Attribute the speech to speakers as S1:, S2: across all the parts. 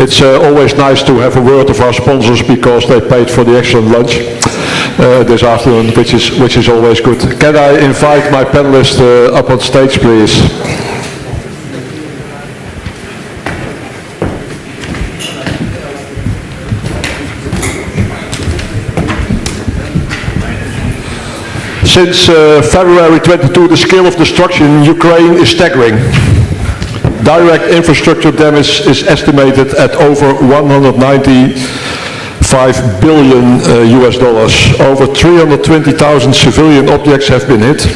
S1: It's always nice to have a word of our sponsors because they paid for the excellent lunch this afternoon, which is always good. Can I invite my panelists up on stage, please? Since February 22, the scale of destruction in Ukraine is staggering. Direct infrastructure damage is estimated at over 195 billion US dollars. Over 320,000 civilian objects have been hit,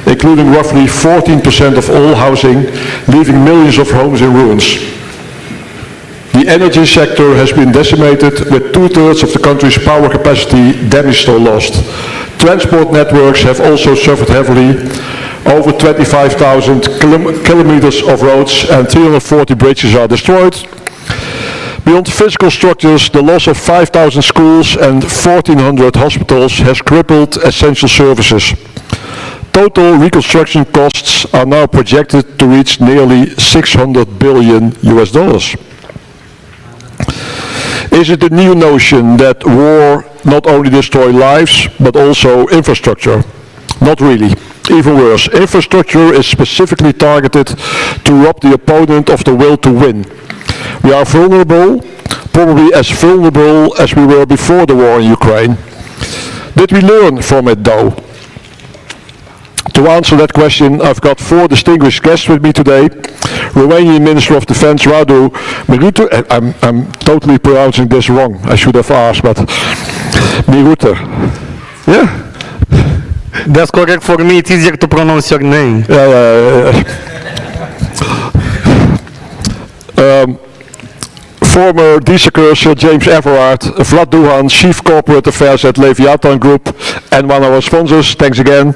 S1: including roughly 14% of all housing, leaving millions of homes in ruins. The energy sector has been decimated, with 2/3 of the country's power capacity damaged or lost. Transport networks have also suffered heavily. Over 25,000 kilometers of roads and 340 bridges are destroyed. Beyond physical structures, the loss of 5,000 schools and 1,400 hospitals has crippled essential services. Total reconstruction costs are now projected to reach nearly 600 billion US dollars. Is it a new notion that war not only destroys lives, but also infrastructure? Not really. Even worse, infrastructure is specifically targeted to rob the opponent of the will to win. We are vulnerable, probably as vulnerable as we were before the war in Ukraine. Did we learn from it though? To answer that question, I've got 4 distinguished guests with me today. Romanian Minister of Defense Radu, MIRUșţîn, I'm totally pronouncing this wrong, I should have asked, but MIRUșţîn. Yeah?
S2: That's correct for me, it's easier to pronounce your name.
S1: Former DSACEUR Sir James EVERARD, Vlad DUHAN, Chief Corporate Affairs at Leviatan Group, and one of our sponsors, thanks again.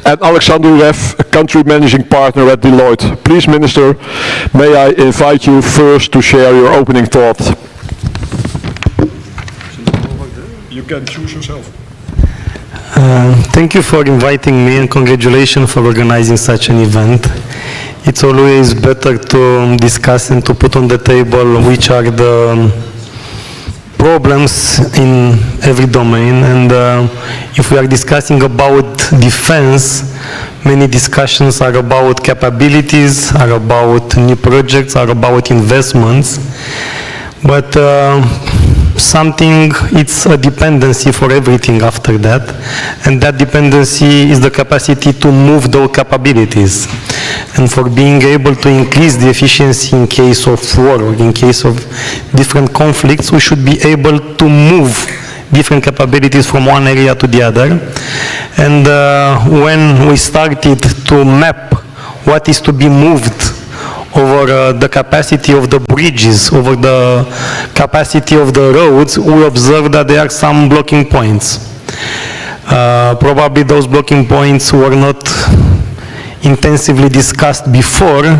S1: And Alexandru, REFF, Country Managing Partner at Deloitte. Please, Minister, may I invite you first to share your opening thoughts. You can choose yourself.
S2: Thank you for inviting me and congratulations for organizing such an event. It's always better to discuss and to put on the table which are the problems in every domain, and if we are discussing about defense, many discussions are about capabilities, are about new projects, are about investments, but it's a dependency for everything after that, and that dependency is the capacity to move those capabilities. And for being able to increase the efficiency in case of war or in case of different conflicts, we should be able to move different capabilities from one area to the other. And when we started to map what is to be moved over the capacity of the bridges, over the capacity of the roads, we observed that there are some blocking points. Probably those blocking points were not intensively discussed before.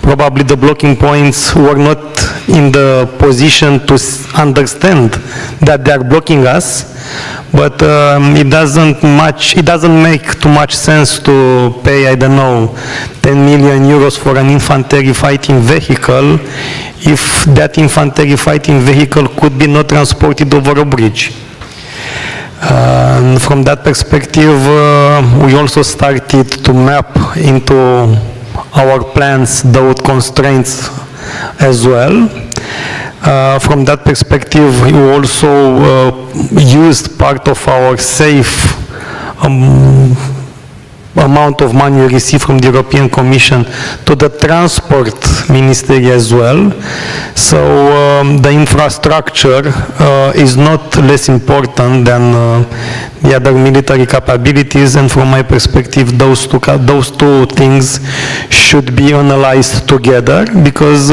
S2: Probably the blocking points were not in the position to understand that they are blocking us, but it doesn't make too much sense to pay, I don't know, 10 million euros for an infantry fighting vehicle if that infantry fighting vehicle could be not transported over a bridge. And from that perspective, we also started to map into our plans those constraints as well. From that perspective, we also used part of our safe amount of money we received from the European Commission to the Transport Ministry as well. So the infrastructure is not less important than the other military capabilities, and from my perspective those two things should be analyzed together, because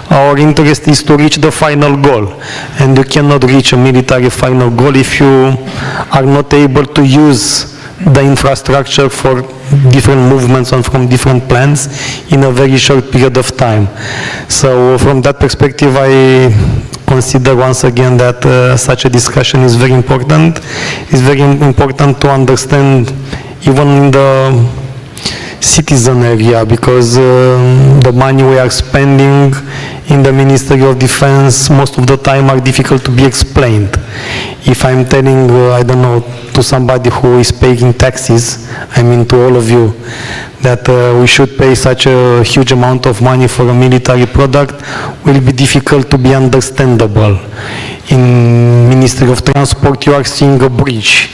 S2: our interest is to reach the final goal, and you cannot reach a military final goal if you are not able to use the infrastructure for different movements and from different plans in a very short period of time. So from that perspective, I consider once again that such a discussion is very important. It's very important to understand even in the citizen area, because the money we are spending in the Ministry of Defense most of the time are difficult to be explained. If I'm telling, I don't know, to somebody who is paying taxes, I mean to all of you, that we should pay such a huge amount of money for a military product will be difficult to be understandable. In Ministry of Transport you are seeing a bridge.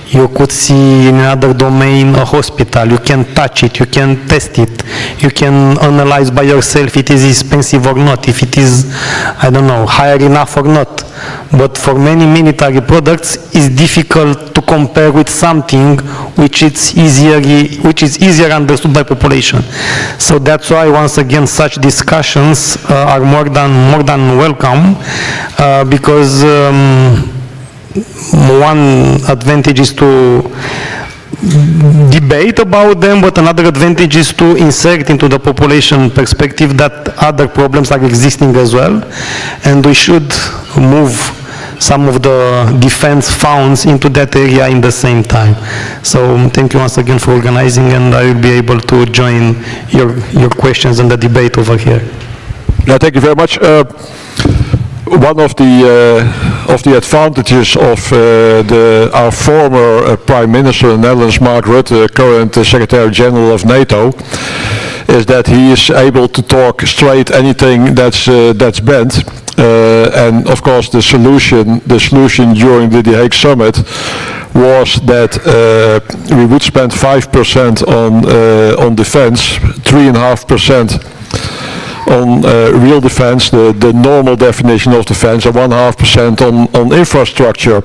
S2: You could see in another domain a hospital. You can touch it, you can test it, you can analyze by yourself if it is expensive or not, if it is, I don't know, higher enough or not. But for many military products it's difficult to compare with something which is easier understood by population. So that's why once again such discussions are more than welcome, because one advantage is to debate about them, but another advantage is to insert into the population perspective that other problems are existing as well, and we should move some of the defense funds into that area in the same time. So thank you once again for organizing, and I will be able to join your questions and the debate over here.
S1: Yeah, thank you very much. One of the advantages of our former Prime Minister in the Netherlands, Mark Rutte, current Secretary General of NATO, is that he is able to talk straight anything that's bent. And of course the solution during the Hague summit was that we would spend 5% on defense, 3.5% on real defense, the normal definition of defense, and 1.5% on infrastructure.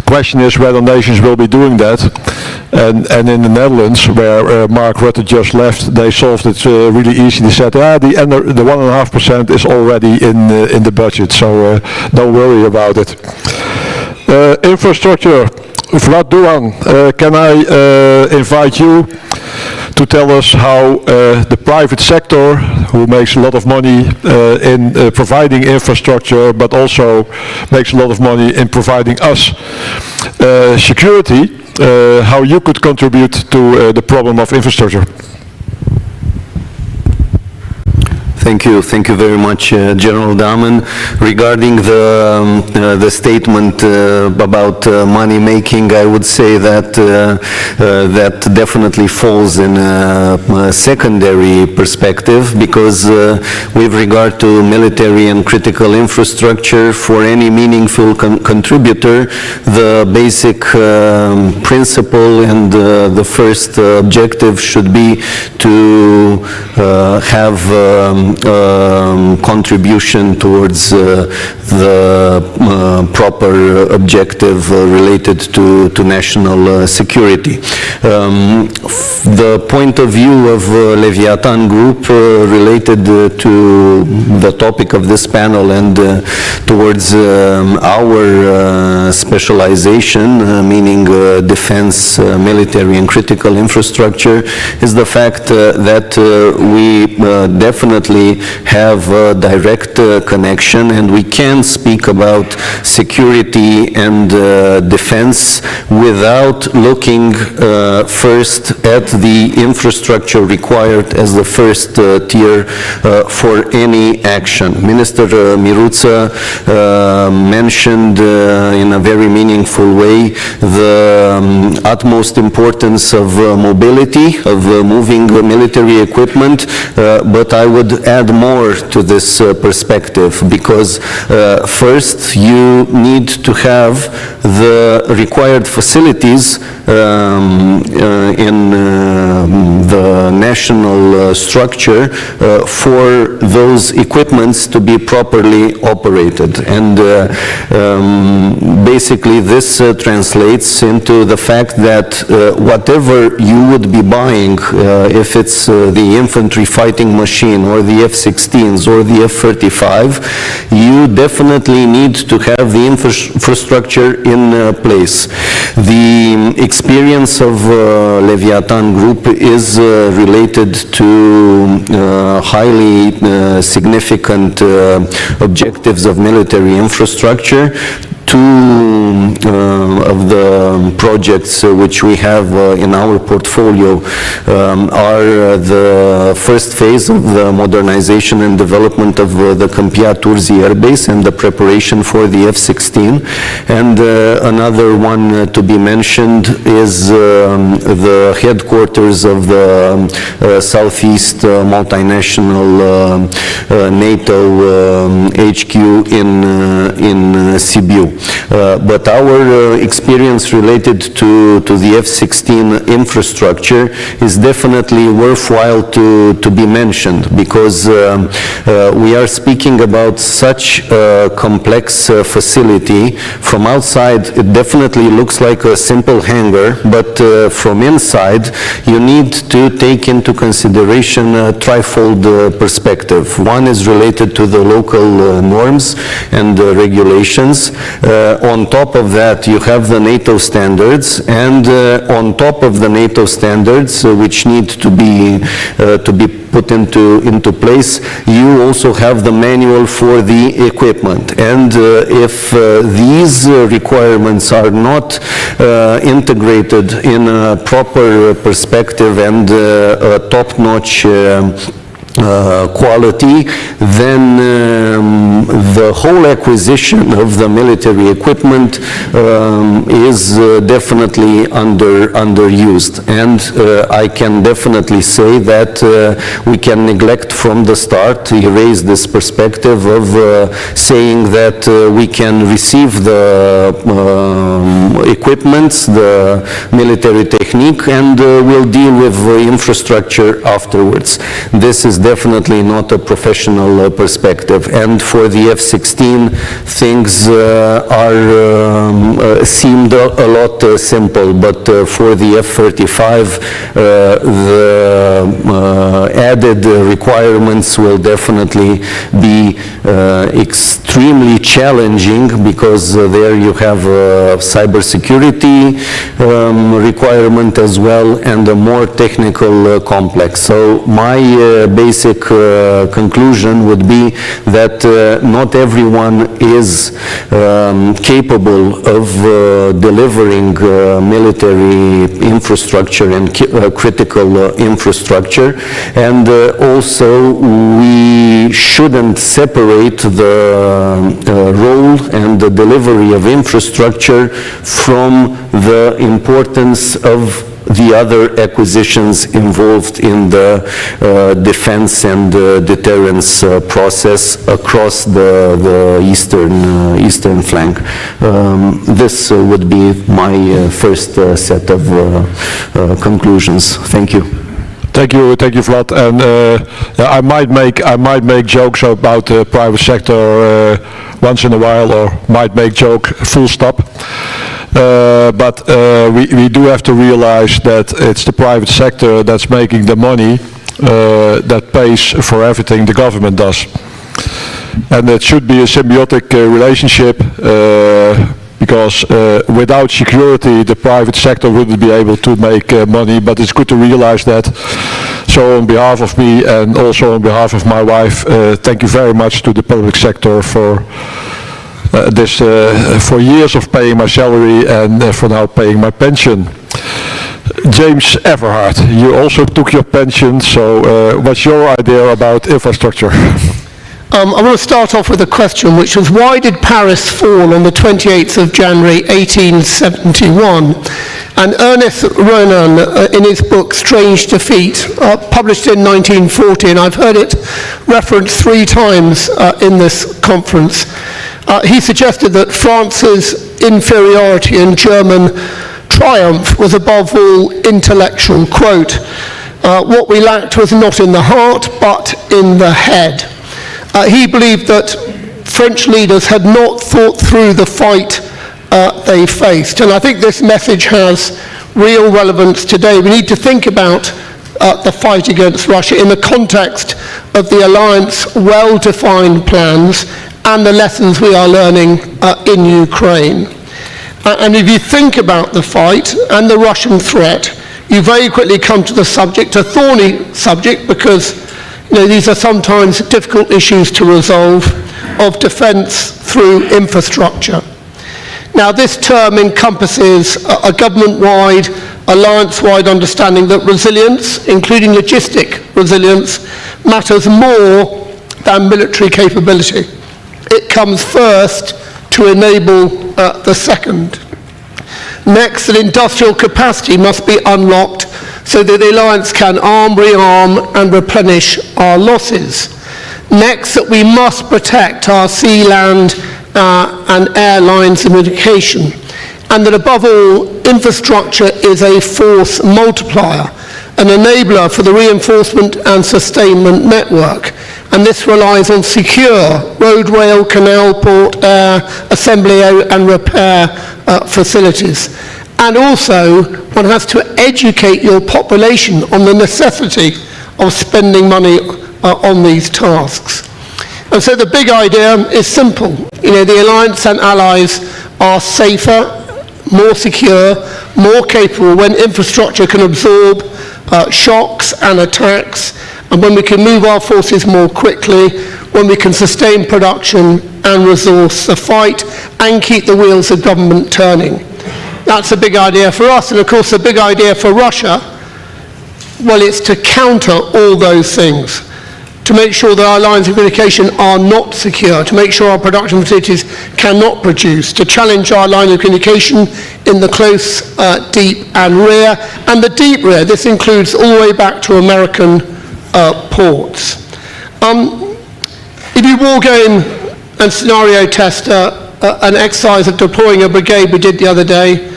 S1: Question is whether nations will be doing that, and in the Netherlands, where Mark Rutte just left, they solved it really easy. They said, the 1.5% is already in the budget, so don't worry about it. Infrastructure, Vlad, DUHAN, can I invite you to tell us how the private sector, who makes a lot of money in providing infrastructure, but also makes a lot of money in providing us security, how you could contribute to the problem of infrastructure.
S3: Thank you very much, General DAMEN. Regarding the statement about money making, I would say that that definitely falls in a secondary perspective, because with regard to military and critical infrastructure, for any meaningful contributor, the basic principle and the first objective should be to have contribution towards the proper objective related to national security. The point of view of Leviatan Group related to the topic of this panel and towards our specialization, meaning defense, military and critical infrastructure, is the fact that we definitely have a direct connection, and we can speak about security and defense without looking first at the infrastructure required as the first tier for any action. Minister MIRUţîn mentioned in a very meaningful way the utmost importance of mobility, of moving military equipment, but I would add more to this perspective, because first you need to have the required facilities in the national structure for those equipments to be properly operated. And basically this translates into the fact that whatever you would be buying, if it's the infantry fighting machine or the F-16s or the F-35, you definitely need to have the infrastructure in place. The experience of Leviatan Group is related to highly significant objectives of military infrastructure. two of the projects which we have in our portfolio are the first phase of the modernization and development of the Câmpia Turzi Air Base and the preparation for the F-16. And another one to be mentioned is the headquarters of the Southeast multinational NATO HQ in Sibiu. But our experience related to the F-16 infrastructure is definitely worthwhile to be mentioned, because we are speaking about such a complex facility. From outside, it definitely looks like a simple hangar, but from inside, you need to take into consideration a trifold perspective. One is related to the local norms and regulations. On top of that, you have the NATO standards, and on top of the NATO standards, which need to be put into place, you also have the manual for the equipment. And if these requirements are not integrated in a proper perspective and top-notch quality, then the whole acquisition of the military equipment is definitely underused. And I can definitely say that we can neglect from the start, erase this perspective of saying that we can receive the equipments, the military technique, and we'll deal with infrastructure afterwards. This is definitely not a professional perspective. And for the F-16, things seemed a lot simple, but for the F-35, the added requirements will definitely be extremely challenging, because there you have a cybersecurity requirement as well, and a more technical complex. So my basic conclusion would be that not everyone is capable of delivering military infrastructure and critical infrastructure, and also we shouldn't separate the role and the delivery of infrastructure from the importance of the other acquisitions involved in the defense and deterrence process across the eastern flank. This would be my first set of conclusions. Thank you.
S1: Thank you, Vlad. And I might make jokes about the private sector once in a while, or might make joke full stop. But we do have to realize that it's the private sector that's making the money that pays for everything the government does. And it should be a symbiotic relationship, because without security the private sector wouldn't be able to make money. But it's good to realize that. So on behalf of me and also on behalf of my wife, thank you very much to the public sector for for years of paying my salary and for now paying my pension. James Everhard, you also took your pension, so what's your idea about infrastructure?
S4: I want to start off with a question, which was, why did Paris fall on the 28th of January 1871? And Ernest Renan, in his book Strange Defeat, published in 1940, and I've heard it referenced 3 times in this conference, he suggested that France's inferiority and German triumph was above all intellectual. Quote, what we lacked was not in the heart, but in the head. He believed that French leaders had not thought through the fight they faced. And I think this message has real relevance today. We need to think about the fight against Russia in the context of the alliance's well-defined plans and the lessons we are learning in Ukraine. And if you think about the fight and the Russian threat, you very quickly come to the subject, a thorny subject, because these are sometimes difficult issues to resolve, of defence through infrastructure. Now, this term encompasses a government-wide, alliance-wide understanding that resilience, including logistic resilience, matters more than military capability. It comes first to enable the second. Next, that industrial capacity must be unlocked so that the alliance can arm, rearm and replenish our losses. Next, that we must protect our sea, land and air lines of communication. And that above all, infrastructure is a force multiplier, an enabler for the reinforcement and sustainment network. And this relies on secure road, rail, canal, port, air, assembly and repair facilities. And also, one has to educate your population on the necessity of spending money on these tasks. And so the big idea is simple. You know, the alliance and allies are safer, more secure, more capable when infrastructure can absorb shocks and attacks, and when we can move our forces more quickly, when we can sustain production and resource the fight and keep the wheels of government turning. That's a big idea for us, and of course the big idea for Russia, well, it's to counter all those things, to make sure that our lines of communication are not secure, to make sure our production facilities cannot produce, to challenge our line of communication in the close, deep and rear. And the deep rear, this includes all the way back to American ports. If you war game and scenario test an exercise of deploying a brigade we did the other day,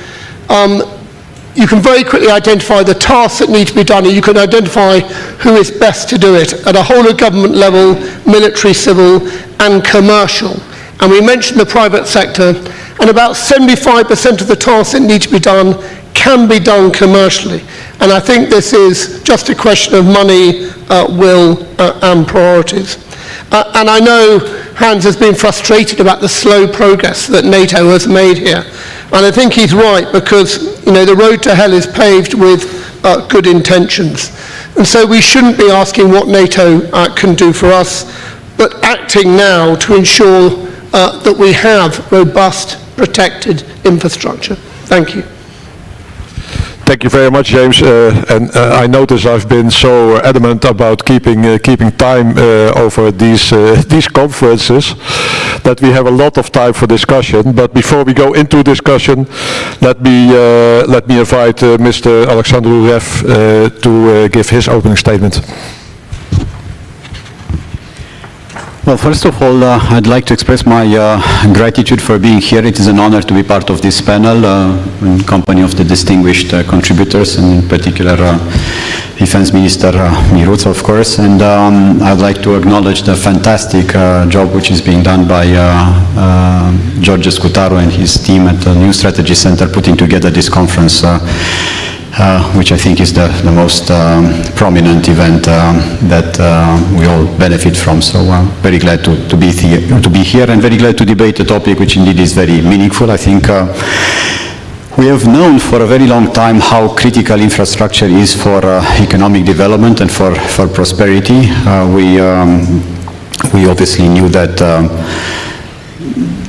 S4: you can very quickly identify the tasks that need to be done, and you can identify who is best to do it at a whole of government level, military, civil and commercial. And we mentioned the private sector, and about 75% of the tasks that need to be done can be done commercially. And I think this is just a question of money, will and priorities. And I know Hans has been frustrated about the slow progress that NATO has made here. And I think he's right, because you know, the road to hell is paved with good intentions. And so we shouldn't be asking what NATO can do for us, but acting now to ensure that we have robust, protected infrastructure. Thank you.
S1: Thank you very much, James. And I notice I've been so adamant about keeping time over these conferences that we have a lot of time for discussion. But before we go into discussion, let me invite Mr. Alexandru, REFF, to give his opening statement.
S5: Well, first of all, I'd like to express my gratitude for being here. It is an honor to be part of this panel in company of the distinguished contributors, and in particular Defense Minister MIRUţîn, of course. And I'd like to acknowledge the fantastic job which is being done by George Scutaru and his team at the New Strategy Center, putting together this conference, which I think is the most prominent event that we all benefit from. So I'm very glad to be here, and very glad to debate a topic which indeed is very meaningful. I think we have known for a very long time how critical infrastructure is for economic development and for prosperity. We obviously knew that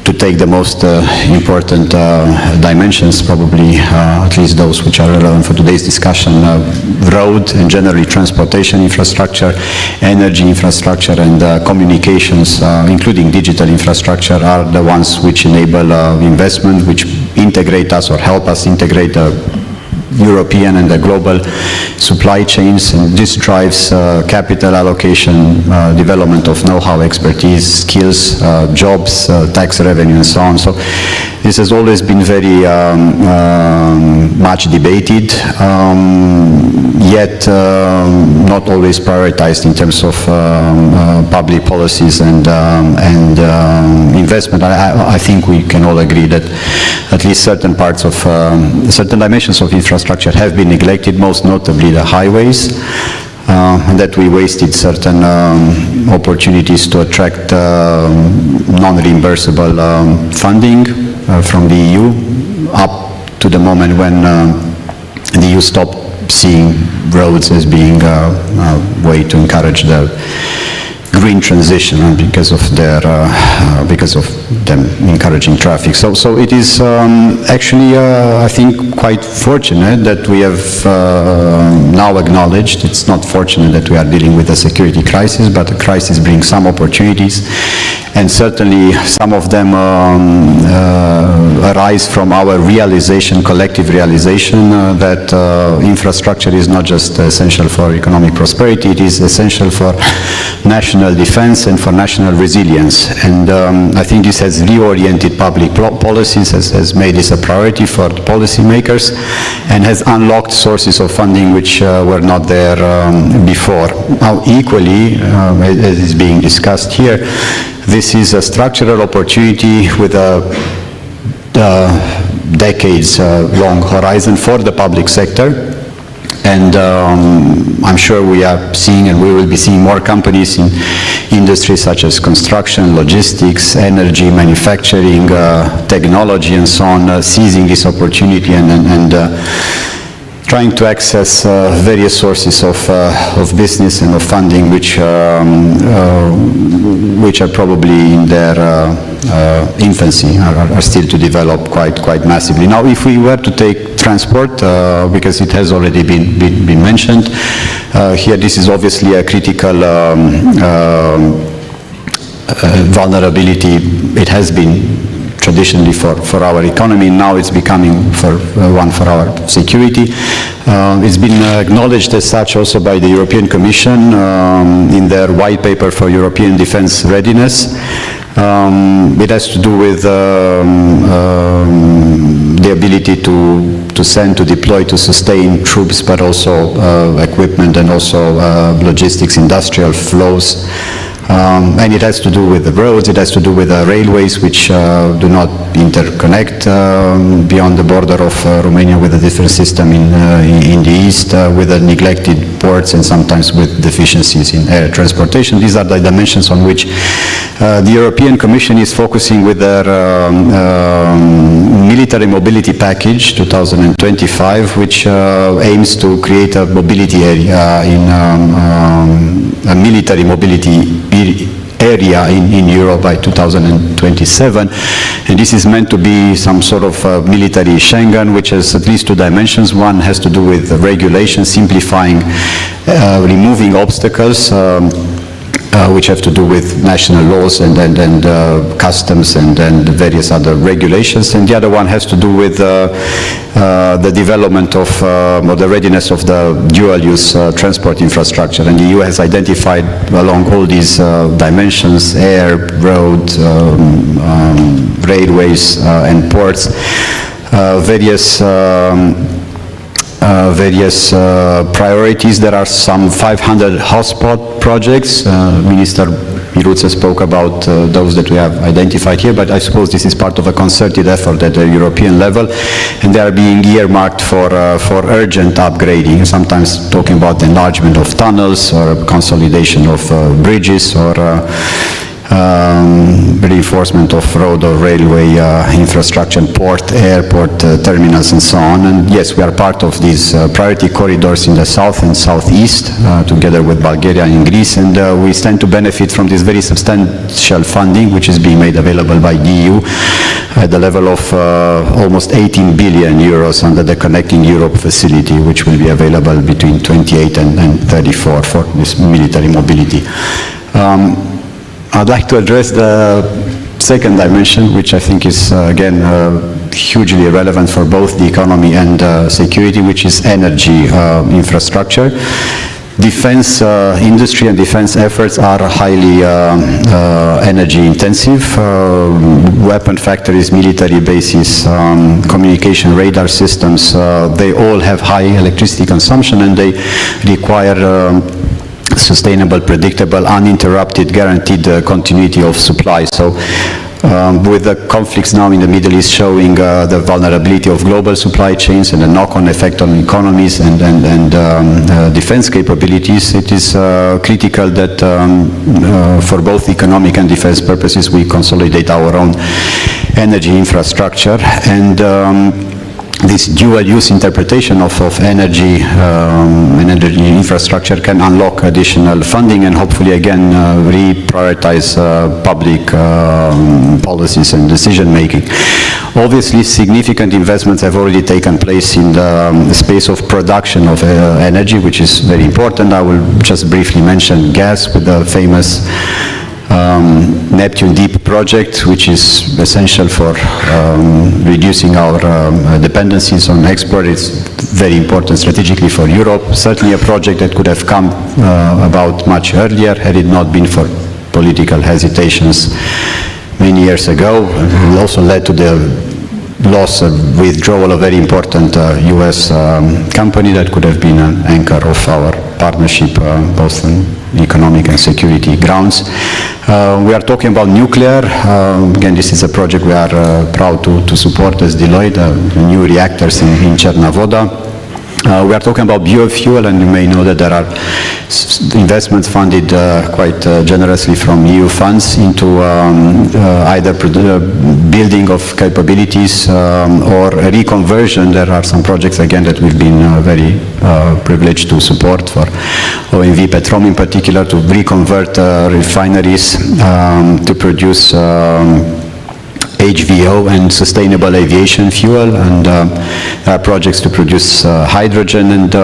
S5: to take the most important dimensions, probably at least those which are relevant for today's discussion, road and generally transportation infrastructure, energy infrastructure and communications, including digital infrastructure, are the ones which enable investment, which integrate us or help us integrate European and the global supply chains, and this drives capital allocation, development of know-how, expertise, skills, jobs, tax revenue and so on. So this has always been very much debated, yet not always prioritized in terms of public policies and investment. I think we can all agree that at least certain parts of, certain dimensions of infrastructure have been neglected, most notably the highways, and that we wasted certain opportunities to attract non-reimbursable funding from the EU, up to the moment when the EU stopped seeing roads as being a way to encourage the green transition and because of them encouraging traffic. So it is actually, I think, quite fortunate that we have now acknowledged. It's not fortunate that we are dealing with a security crisis, but the crisis brings some opportunities, and certainly some of them arise from our realization, collective realization, that infrastructure is not just essential for economic prosperity, it is essential for national defense and for national resilience. And I think this has reoriented public policies, has made this a priority for the policymakers, and has unlocked sources of funding which were not there before. Now, equally, as is being discussed here, this is a structural opportunity with a decades-long horizon for the public sector. And I'm sure we are seeing, and we will be seeing, more companies in industries such as construction, logistics, energy, manufacturing, technology, and so on, seizing this opportunity and trying to access various sources of business and of funding which are probably in their infancy, are still to develop quite massively. Now, if we were to take transport, because it has already been mentioned, here this is obviously a critical vulnerability. It has been traditionally for our economy, now it's becoming one for our security. It's been acknowledged as such also by the European Commission in their white paper for European defense readiness. It has to do with the ability to send, to deploy, to sustain troops, but also equipment and also logistics, industrial flows. And it has to do with the roads, it has to do with the railways, which do not interconnect beyond the border of Romania with a different system in the east, with the neglected ports and sometimes with deficiencies in air transportation. These are the dimensions on which the European Commission is focusing with their military mobility package 2025, which aims to create a mobility area a military mobility area in Europe by 2027, and this is meant to be some sort of military Schengen, which has at least two dimensions. One has to do with regulation, simplifying, removing obstacles which have to do with national laws and customs and various other regulations, and the other one has to do with the development of or the readiness of the dual-use transport infrastructure. And the EU has identified along all these dimensions, air, road, railways and ports, various priorities. There are some 500 hotspot projects. Minister MIRUţîn spoke about those that we have identified here, but I suppose this is part of a concerted effort at the European level, and they are being earmarked for urgent upgrading, sometimes talking about enlargement of tunnels or consolidation of bridges or reinforcement of road or railway infrastructure, port, airport, terminals and so on. And yes, we are part of these priority corridors in the south and southeast, together with Bulgaria and Greece, and we stand to benefit from this very substantial funding which is being made available by the EU at the level of almost 18 billion euros under the Connecting Europe facility, which will be available between 28 and 34 for this military mobility. I'd like to address the second dimension, which I think is, again, hugely relevant for both the economy and security, which is energy infrastructure. Defense industry and defense efforts are highly energy intensive. Weapon factories, military bases, communication radar systems, they all have high electricity consumption, and they require sustainable, predictable, uninterrupted, guaranteed continuity of supply. So with the conflicts now in the Middle East showing the vulnerability of global supply chains and the knock-on effect on economies and defense capabilities, it is critical that for both economic and defense purposes we consolidate our own energy infrastructure. And this dual-use interpretation of energy and energy infrastructure can unlock additional funding and hopefully again reprioritize public policies and decision-making. Obviously, significant investments have already taken place in the space of production of energy, which is very important. I will just briefly mention gas with the famous Neptune Deep project, which is essential for reducing our dependencies on export. It's very important strategically for Europe. Certainly a project that could have come about much earlier had it not been for political hesitations many years ago. It also led to the loss of withdrawal of a very important US company that could have been an anchor of our partnership both on economic and security grounds. We are talking about nuclear. Again, this is a project we are proud to support as Deloitte, new reactors in Cernavoda. We are talking about biofuel, and you may know that there are investments funded quite generously from EU funds into either building of capabilities or reconversion. There are some projects, again, that we've been very privileged to support for OMV Petrom in particular, to reconvert refineries to produce HVO and sustainable aviation fuel, and projects to produce hydrogen, and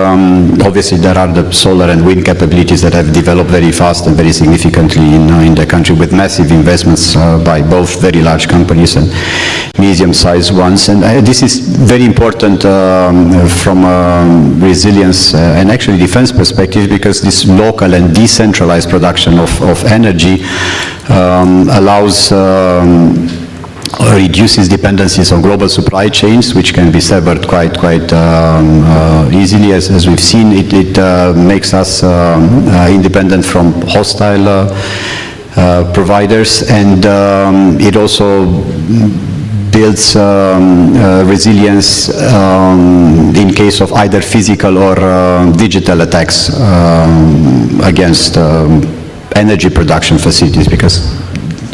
S5: obviously there are the solar and wind capabilities that have developed very fast and very significantly in the country, with massive investments by both very large companies and medium-sized ones. And this is very important from a resilience and actually defense perspective, because this local and decentralized production of energy allows reduces dependencies on global supply chains, which can be severed quite easily. As we've seen, it makes us independent from hostile providers, and it also builds resilience in case of either physical or digital attacks against energy production facilities, because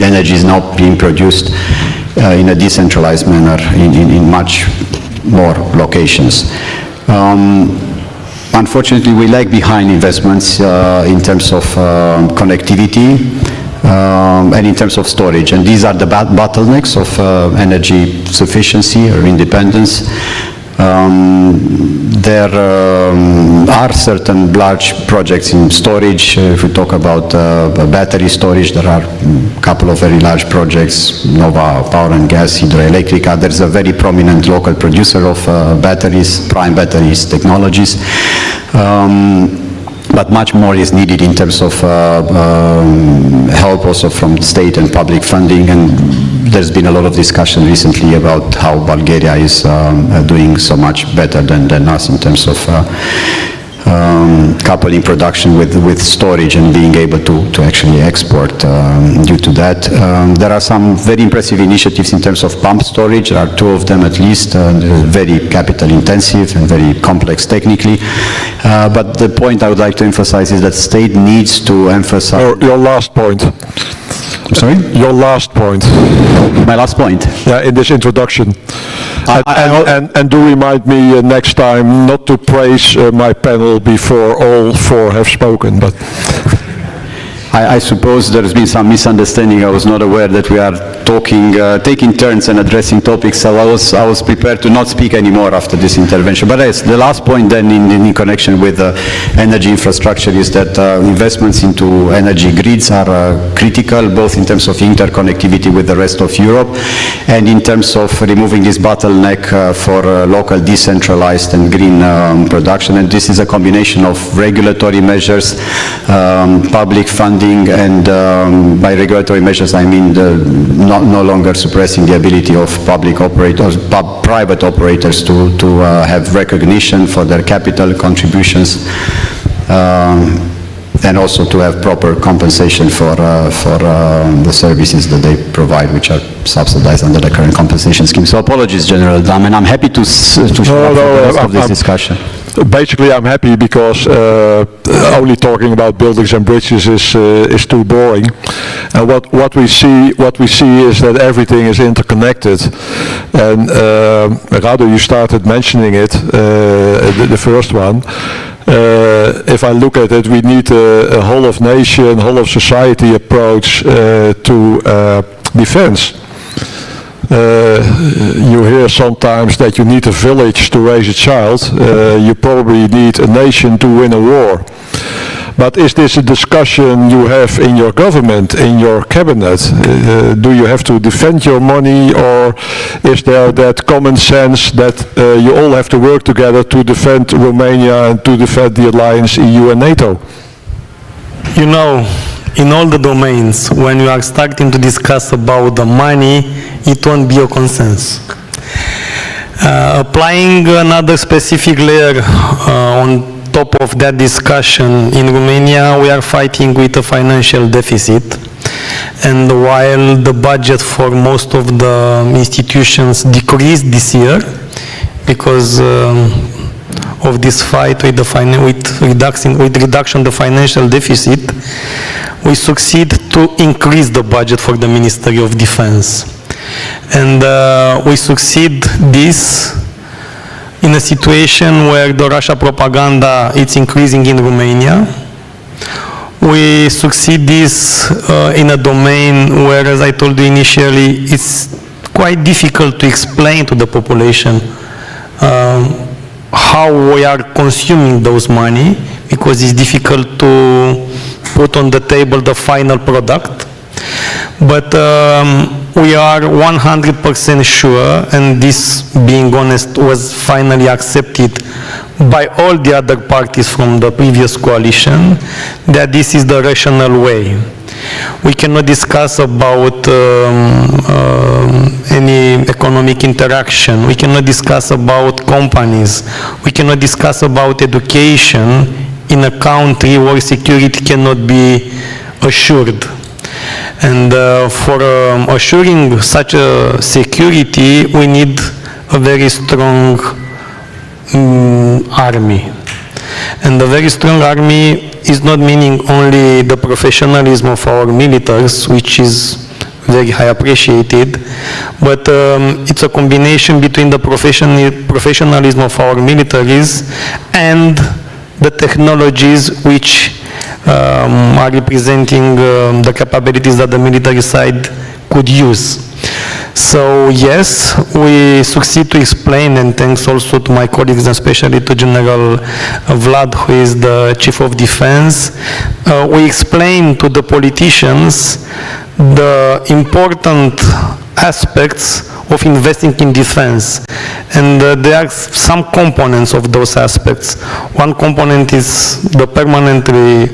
S5: energy is now being produced in a decentralized manner in much more locations. Unfortunately, we lag behind investments in terms of connectivity and in terms of storage, and these are the bottlenecks of energy sufficiency or independence. There are certain large projects in storage. If we talk about battery storage, there are a couple of very large projects, Nova Power and Gas, Hidroelectrica. There's a very prominent local producer of batteries, Prime Batteries Technologies. But much more is needed in terms of help also from state and public funding, and there's been a lot of discussion recently about how Bulgaria is doing so much better than us in terms of coupling production with storage and being able to actually export due to that. There are some very impressive initiatives in terms of pump storage. There are two of them at least, very capital intensive and very complex technically. But the point I would like to emphasize is that state needs to emphasize...
S1: Your last point.
S5: I'm sorry?
S1: Your last point.
S5: My last point?
S1: Yeah, in this introduction. And do remind me next time not to praise my panel before all four have spoken. But
S5: I suppose there's been some misunderstanding. I was not aware that we are taking turns and addressing topics, so I was prepared to not speak anymore after this intervention. But yes, the last point then in connection with energy infrastructure is that investments into energy grids are critical, both in terms of interconnectivity with the rest of Europe and in terms of removing this bottleneck for local decentralized and green production. And this is a combination of regulatory measures, public funding, and by regulatory measures I mean no longer suppressing the ability of public operators, private operators to have recognition for their capital contributions, and also to have proper compensation for the services that they provide, which are subsidized under the current compensation scheme. So apologies, General DAMEN. I'm happy to show up for the rest of this discussion.
S1: Basically, I'm happy because only talking about buildings and bridges is too boring. And what we see is that everything is interconnected. And Radu, you started mentioning it, the first one. If I look at it, we need a whole of nation, whole of society approach to defense. You hear sometimes that you need a village to raise a child. You probably need a nation to win a war. But is this a discussion you have in your government, in your cabinet? Do you have to defend your money, or is there that common sense that you all have to work together to defend Romania and to defend the alliance, EU and NATO?
S2: You know, in all the domains, when you are starting to discuss about the money, it won't be a consensus. Applying another specific layer on top of that discussion, in Romania we are fighting with a financial deficit, and while the budget for most of the institutions decreased this year because of this fight with the reduction of the financial deficit, we succeed to increase the budget for the Ministry of Defense. And we succeed this in a situation where the Russia propaganda is increasing in Romania. We succeed this in a domain where, as I told you initially, it's quite difficult to explain to the population how we are consuming those money, because it's difficult to put on the table the final product. But we are 100% sure, and this, being honest, was finally accepted by all the other parties from the previous coalition, that this is the rational way. We cannot discuss about any economic interaction. We cannot discuss about companies. We cannot discuss about education in a country where security cannot be assured. And for assuring such a security, we need a very strong army. And a very strong army is not meaning only the professionalism of our militaries, which is very high appreciated, but it's a combination between the professionalism of our militaries and the technologies which are representing the capabilities that the military side could use. So yes, we succeed to explain, and thanks also to my colleagues, especially to General Vlad, who is the Chief of Defense. We explain to the politicians the important aspects of investing in defense. And there are some components of those aspects. One component is the permanently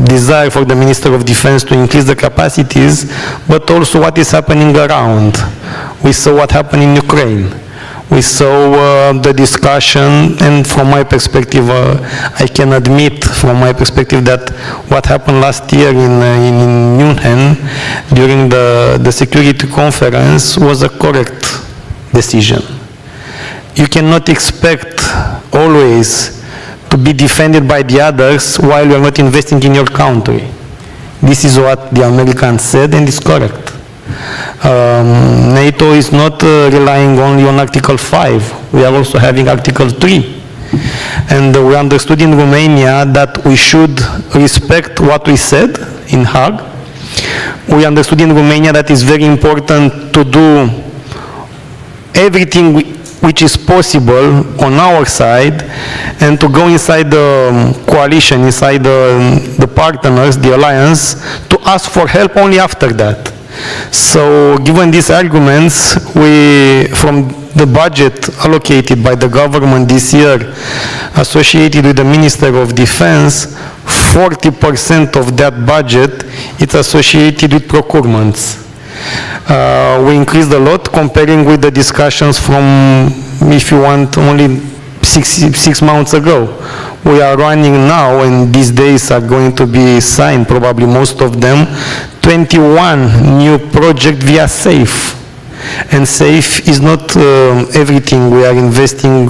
S2: desire for the Minister of Defense to increase the capacities, but also what is happening around. We saw what happened in Ukraine. We saw the discussion, and from my perspective, I can admit from my perspective that what happened last year in Munich during the security conference was a correct decision. You cannot expect always to be defended by the others while you are not investing in your country. This is what the Americans said, and it's correct. NATO is not relying only on Article 5. We are also having Article 3. And we understood in Romania that we should respect what we said in Hague. We understood in Romania that it's very important to do everything which is possible on our side, and to go inside the coalition, inside the partners, the alliance, to ask for help only after that. So given these arguments, we, from the budget allocated by the government this year, associated with the Minister of Defense, 40% of that budget is associated with procurements. We increased a lot comparing with the discussions from, if you want, only six months ago. We are running now, and these days are going to be signed, probably most of them, 21 new projects via SAFE. And SAFE is not everything. We are investing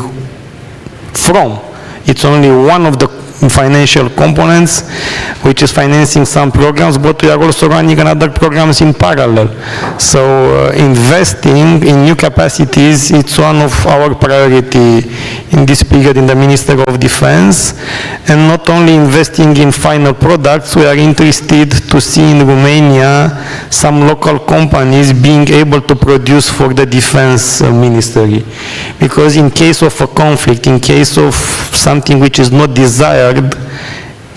S2: from. It's only one of the financial components which is financing some programs, but we are also running another programs in parallel. So investing in new capacities, it's one of our priority in this period in the Ministry of Defense. And not only investing in final products, we are interested to see in Romania some local companies being able to produce for the Defense Ministry. Because in case of a conflict, in case of something which is not desired,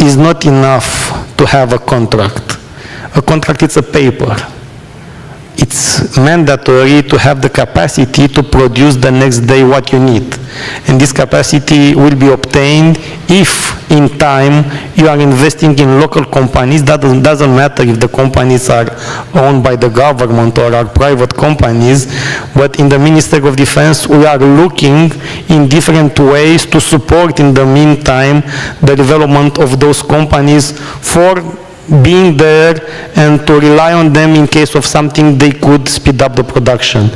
S2: is not enough to have a contract. A contract is a paper. It's mandatory to have the capacity to produce the next day what you need. And this capacity will be obtained if in time you are investing in local companies. That doesn't matter if the companies are owned by the government or are private companies, but in the Ministry of Defense we are looking in different ways to support in the meantime the development of those companies for being there and to rely on them in case of something they could speed up the production.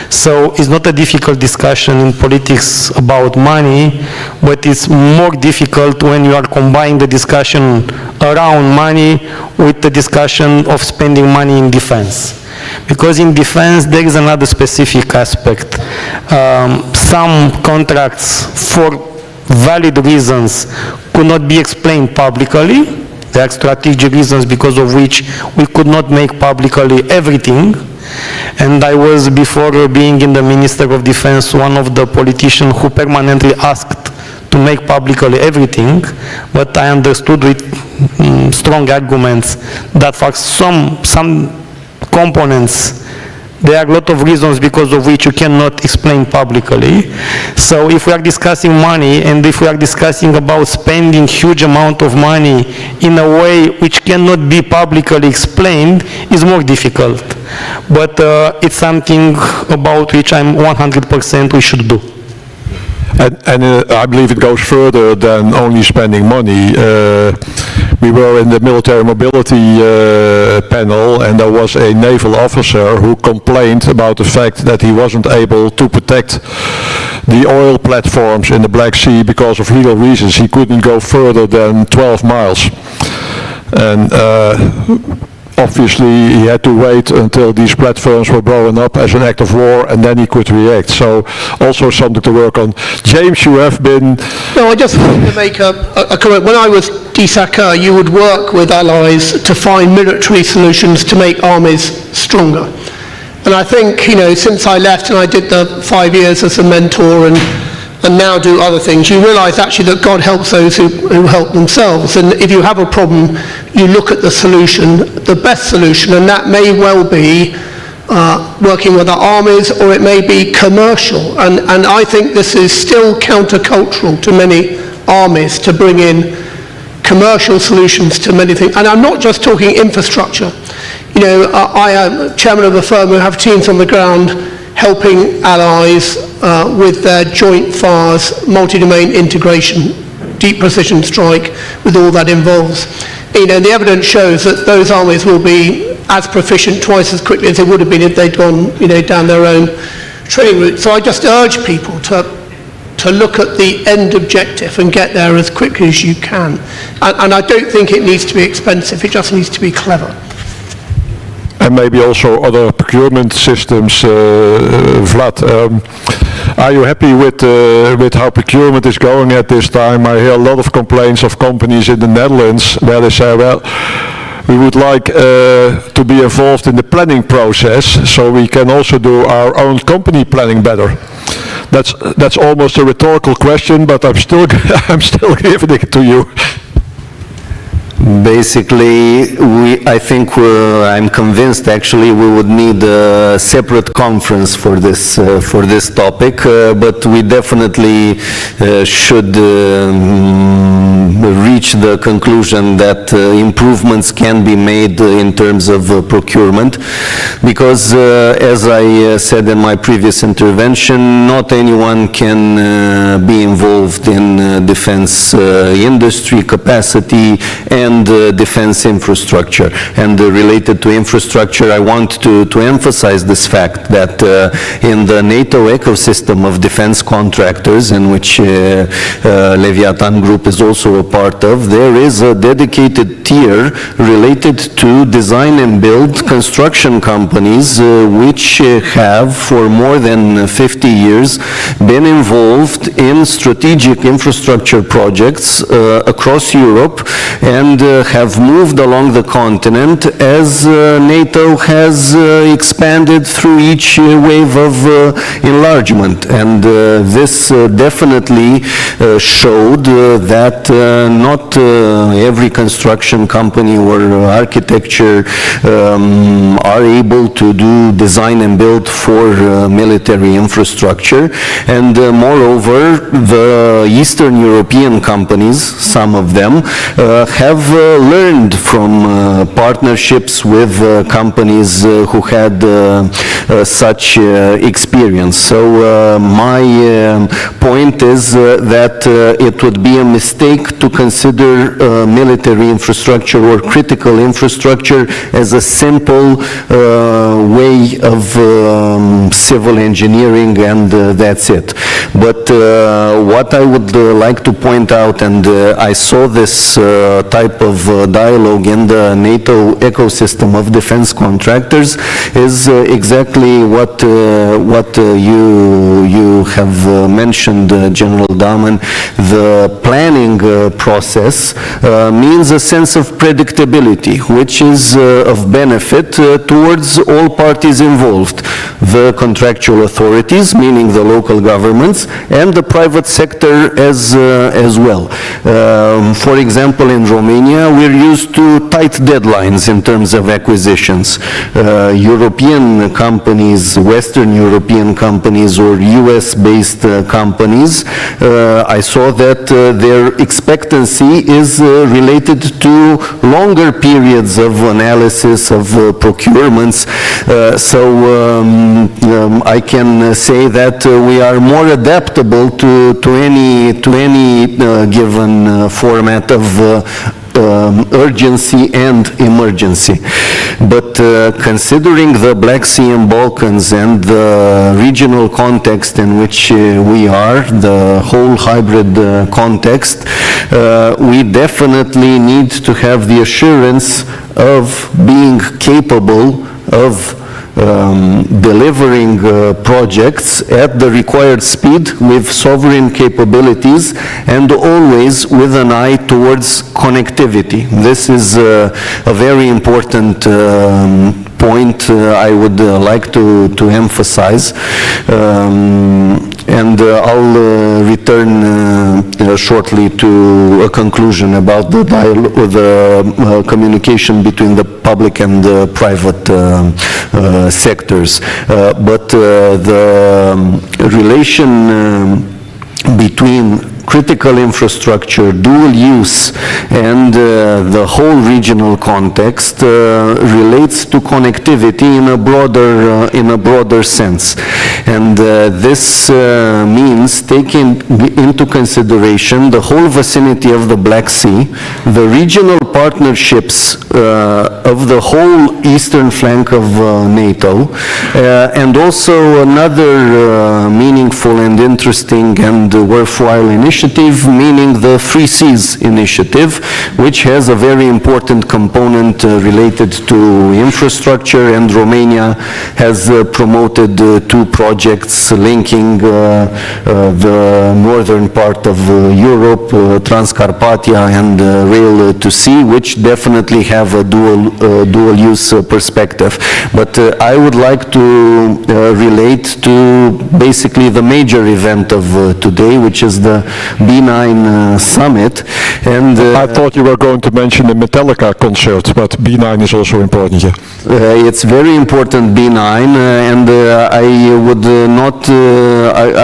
S2: So it's not a difficult discussion in politics about money, but it's more difficult when you are combining the discussion around money with the discussion of spending money in defense. Because in defense there is another specific aspect. Some contracts for valid reasons could not be explained publicly. There are strategic reasons because of which we could not make publicly everything. And I was, before being in the Ministry of Defense, one of the politicians who permanently asked to make publicly everything, but I understood with strong arguments that for some components there are a lot of reasons because of which you cannot explain publicly. So if we are discussing money and if we are discussing about spending huge amount of money in a way which cannot be publicly explained, is more difficult. But it's something about which I'm 100% we should do.
S1: And I believe it goes further than only spending money. We were in the military mobility panel, and there was a naval officer who complained about the fact that he wasn't able to protect the oil platforms in the Black Sea because of legal reasons. He couldn't go further than 12 miles. And obviously he had to wait until these platforms were blown up as an act of war, and then he could react. So also something to work on. James, you have been...
S4: No, I just wanted to make a comment. When I was DSACEUR, you would work with allies to find military solutions to make armies stronger. And I think, you know, since I left and I did the 5 years as a mentor and now do other things, you realise actually that God helps those who help themselves. And if you have a problem, you look at the solution, the best solution, and that may well be working with our armies, or it may be commercial. And I think this is still countercultural to many armies to bring in commercial solutions to many things. And I'm not just talking infrastructure. You know, I am chairman of a firm who have teams on the ground helping allies with their joint fires, multi-domain integration, deep precision strike, with all that involves. You know, the evidence shows that those armies will be as proficient twice as quickly as they would have been if they'd gone, you know, down their own training route. So I just urge people to look at the end objective and get there as quickly as you can. And I don't think it needs to be expensive, it just needs to be clever.
S1: And maybe also other procurement systems. Vlad, are you happy with how procurement is going at this time? I hear a lot of complaints of companies in the Netherlands where they say, well, we would like to be involved in the planning process so we can also do our own company planning better. That's almost a rhetorical question, but I'm still giving it to you.
S3: Basically, I think I'm convinced actually we would need a separate conference for this topic, but we definitely should reach the conclusion that improvements can be made in terms of procurement, because as I said in my previous intervention, not anyone can be involved in defense industry capacity and and defense infrastructure. And related to infrastructure, I want to emphasize this fact that in the NATO ecosystem of defense contractors, in which Leviatan Group is also a part of, there is a dedicated tier related to design and build construction companies which have for more than 50 years been involved in strategic infrastructure projects across Europe and have moved along the continent as NATO has expanded through each wave of enlargement. And this definitely showed that not every construction company or architecture are able to do design and build for military infrastructure. And moreover, the Eastern European companies, some of them, have learned from partnerships with companies who had such experience. So my point is that it would be a mistake to consider military infrastructure or critical infrastructure as a simple way of civil engineering and that's it. But what I would like to point out, and I saw this type of dialogue in the NATO ecosystem of defense contractors, is exactly what you have mentioned, General Damen. The planning process means a sense of predictability, which is of benefit towards all parties involved, the contractual authorities, meaning the local governments, and the private sector as well. For example, in Romania, we're used to tight deadlines in terms of acquisitions. European companies, Western European companies, or US-based companies, I saw that their expectancy is related to longer periods of analysis of procurements. So I can say that we are more adaptable to any given format of urgency and emergency. But considering the Black Sea and Balkans and the regional context in which we are, the whole hybrid context, we definitely need to have the assurance of being capable of delivering projects at the required speed with sovereign capabilities and always with an eye towards connectivity. This is a very important point I would like to emphasize. And I'll return shortly to a conclusion about the communication between the public and the private sectors. But the relation between critical infrastructure, dual use, and the whole regional context relates to connectivity in a broader sense. And this means taking into consideration the whole vicinity of the Black Sea, the regional partnerships of the whole eastern flank of NATO, and also another meaningful and interesting and worthwhile initiative, meaning the Free Seas Initiative, which has a very important component related to infrastructure, and Romania has promoted two projects linking the northern part of Europe, Transcarpathia and Rail to Sea, which definitely have a dual use perspective. But I would like to relate to basically the major event of today, which is the B9 summit. And
S1: I thought you were going to mention the Metallica concert, but B9 is also important, yeah.
S3: It's very important, B9, and I would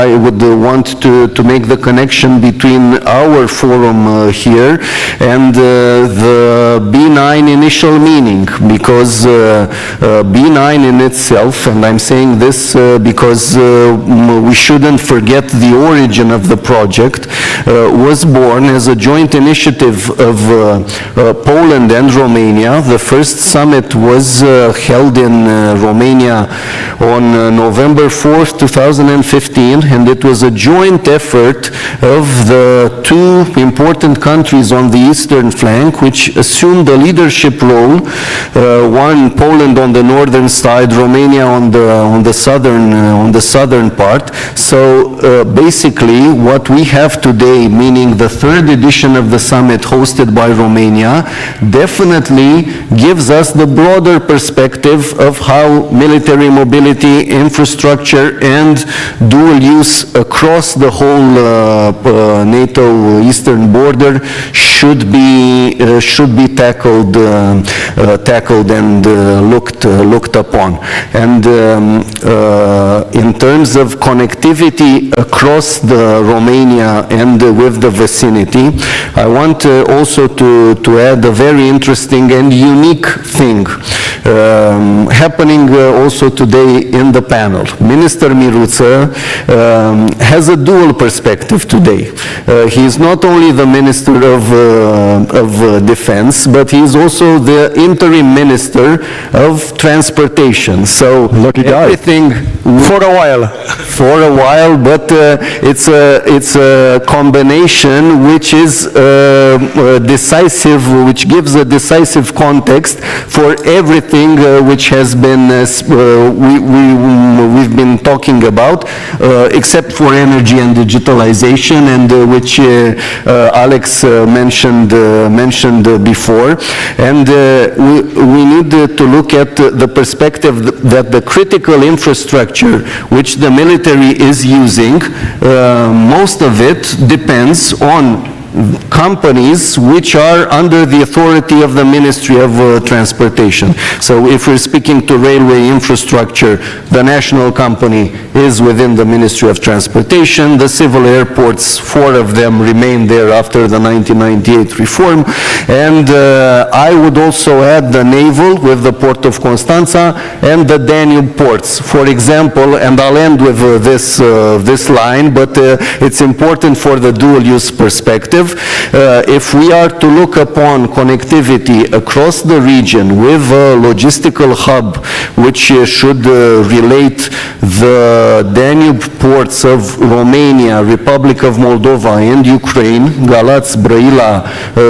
S3: I would want to make the connection between our forum here and the B9 initial meaning, because B9 in itself, and I'm saying this because we shouldn't forget the origin of the project, was born as a joint initiative of Poland and Romania. The first summit was held in Romania on November 4th, 2015, and it was a joint effort of the two important countries on the eastern flank which assumed the leadership role, one Poland on the northern side, Romania on the southern part. So basically what we have today, meaning the third edition of the summit hosted by Romania, definitely gives us the broader perspective of how military mobility, infrastructure and dual use across the whole NATO eastern border should be tackled and looked upon. And in terms of connectivity across the Romania and with the vicinity, I want also to add a very interesting and unique thing happening also today in the panel. Minister MIRUșîn has a dual perspective today. He is not only the Minister of Defense, but he is also the interim Minister of Transportation. So
S1: lucky guy.
S3: Everything
S2: For a while.
S3: for a while, but it's a combination which is decisive, which gives a decisive context for everything which has been we've been talking about, except for energy and digitalization, and which Alex mentioned before. And we need to look at the perspective that the critical infrastructure which the military is using, most of it depends on companies which are under the authority of the Ministry of Transportation. So if we're speaking to railway infrastructure, the national company is within the Ministry of Transportation. The civil airports, 4 of them remain there after the 1998 reform. And I would also add the naval with the Port of Constanța and the Danube ports. For example, and I'll end with this line, but it's important for the dual use perspective. If we are to look upon connectivity across the region with a logistical hub which should relate the Danube ports of Romania, Republic of Moldova and Ukraine, Galați, Brăila,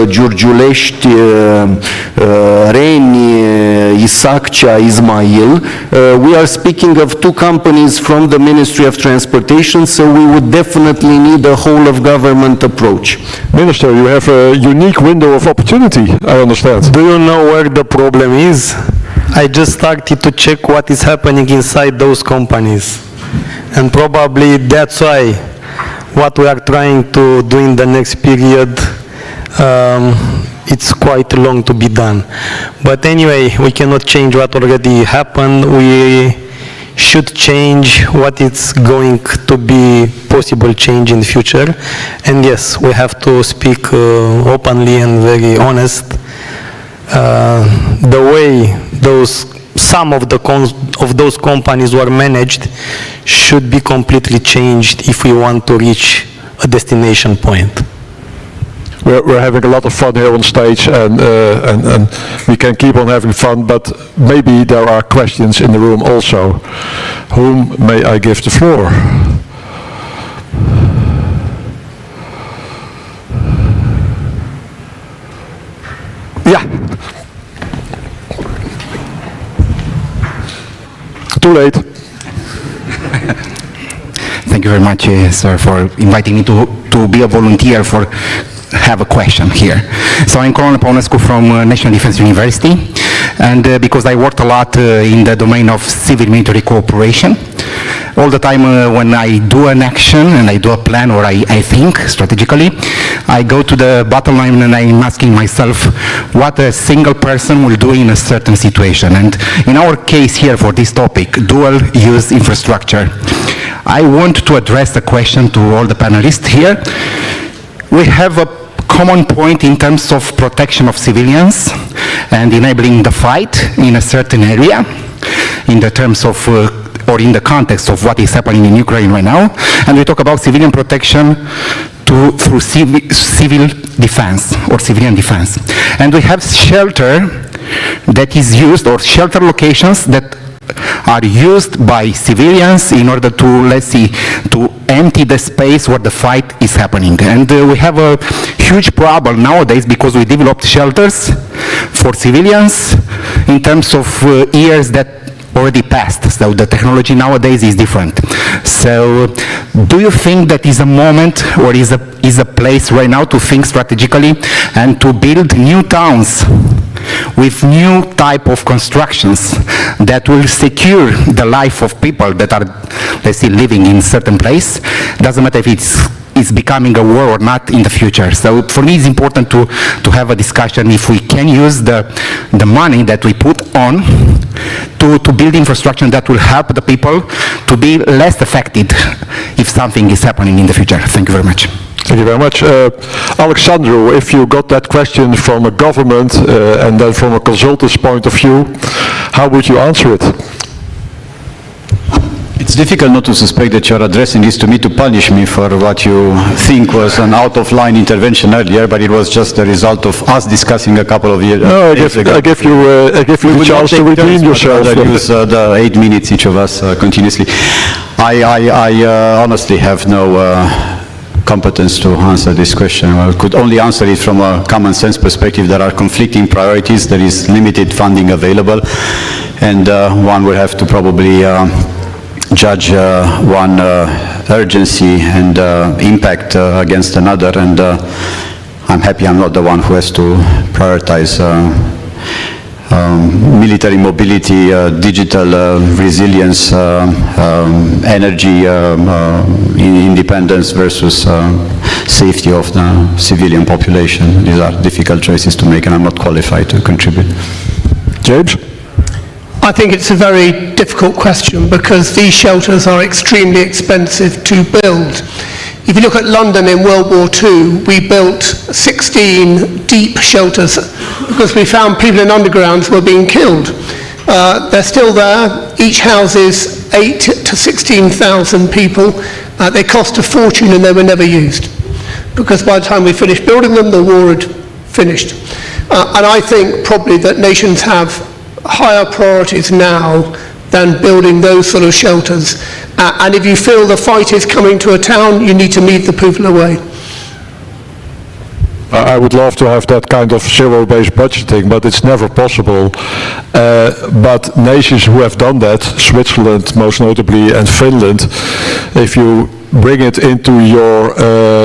S3: Giurgiulești, Reni, Isaccea, Ismail, we are speaking of 2 companies from the Ministry of Transportation, so we would definitely need a whole of government approach.
S1: Minister, you have a unique window of opportunity, I understand.
S2: Do you know where the problem is? I just started to check what is happening inside those companies. And probably that's why what we are trying to do in the next period, it's quite long to be done. But anyway, we cannot change what already happened. We should change what is going to be possible change in the future. And yes, we have to speak openly and very honest. The way some of those companies were managed should be completely changed if we want to reach a destination point.
S1: We're having a lot of fun here on stage, and we can keep on having fun, but maybe there are questions in the room also. Whom may I give the floor? Yeah. Too late.
S6: Thank you very much, sir, for inviting me to be a volunteer for have a question here. So I'm Colonel Paunescu from National Defense University, and because I worked a lot in the domain of civil-military cooperation, all the time when I do an action and I do a plan or I think strategically, I go to the bottom line and I'm asking myself what a single person will do in a certain situation. And in our case here for this topic, dual use infrastructure, I want to address the question to all the panelists here. We have a common point in terms of protection of civilians and enabling the fight in a certain area in the terms of or in the context of what is happening in Ukraine right now. And we talk about civilian protection to through civil defense or civilian defense. And we have shelter that is used, or shelter locations that are used by civilians in order to, let's see, to empty the space where the fight is happening. And we have a huge problem nowadays because we developed shelters for civilians in terms of years that already passed. So the technology nowadays is different. So do you think that is a moment or is a place right now to think strategically and to build new towns with new type of constructions that will secure the life of people that are, let's say, living in certain place? Doesn't matter if it's becoming a war or not in the future. So for me it's important to have a discussion if we can use the money that we put on to build infrastructure that will help the people to be less affected if something is happening in the future. Thank you very much.
S1: Thank you very much. Alexandru, if you got that question from a government and then from a consultant's point of view, how would you answer it?
S5: It's difficult not to suspect that you're addressing this to me to punish me for what you think was an out-of-line intervention earlier, but it was just the result of us discussing a couple of years ago.
S1: I give you the chance to redeem yourself.
S5: Use the 8 minutes each of us continuously. I honestly have no competence to answer this question. I could only answer it from a common sense perspective. There are conflicting priorities, there is limited funding available, and one will have to probably judge one urgency and impact against another, and I'm happy I'm not the one who has to prioritize military mobility, digital resilience, energy independence versus safety of the civilian population. These are difficult choices to make, and I'm not qualified to contribute.
S1: James?
S4: I think it's a very difficult question because these shelters are extremely expensive to build. If you look at London in World War II, we built 16 deep shelters because we found people in undergrounds were being killed. They're still there. Each houses 8,000 to 16,000 people. They cost a fortune and they were never used because by the time we finished building them, the war had finished. And I think probably that nations have higher priorities now than building those sort of shelters. And if you feel the fight is coming to a town, you need to move the people away.
S1: I would love to have that kind of zero-based budgeting, but it's never possible. But nations who have done that, Switzerland most notably and Finland, if you bring it into your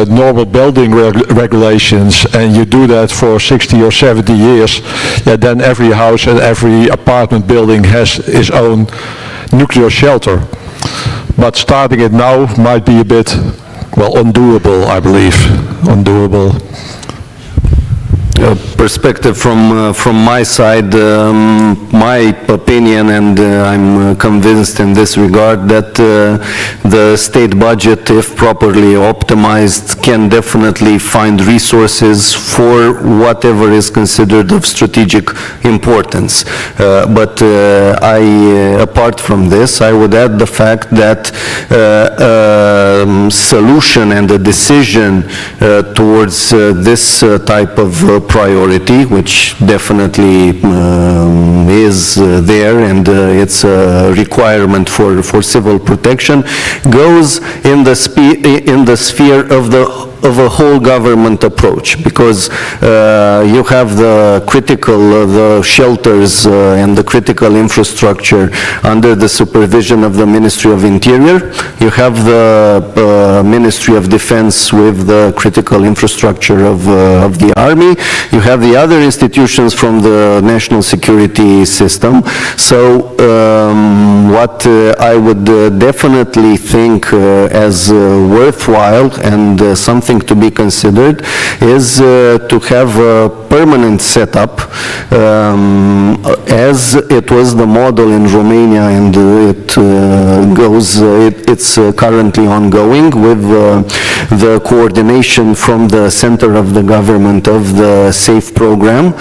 S1: normal building regulations and you do that for 60 or 70 years, yeah, then every house and every apartment building has its own nuclear shelter. But starting it now might be a bit, well, undoable, I believe. Undoable.
S3: Perspective from my side, my opinion, and I'm convinced in this regard that the state budget, if properly optimized, can definitely find resources for whatever is considered of strategic importance. But apart from this, I would add the fact that solution and the decision towards this type of priority, which definitely is there, and it's a requirement for civil protection, goes in the sphere of a whole government approach, because you have the critical, the shelters and the critical infrastructure under the supervision of the Ministry of Interior. You have the Ministry of Defense with the critical infrastructure of the Army. You have the other institutions from the national security system. So what I would definitely think as worthwhile and something to be considered is to have a permanent setup as it was the model in Romania, and it's currently ongoing with the coordination from the center of the government of the SAFE program,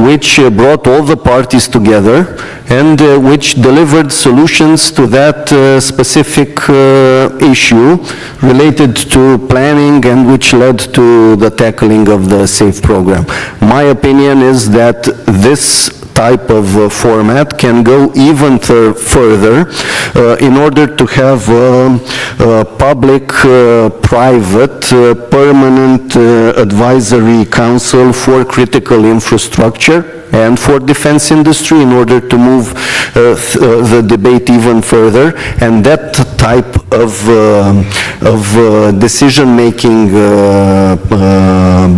S3: which brought all the parties together and which delivered solutions to that specific issue related to planning and which led to the tackling of the SAFE program. My opinion is that this type of format can go even further in order to have public-private permanent advisory council for critical infrastructure and for defense industry in order to move the debate even further, and that type of decision-making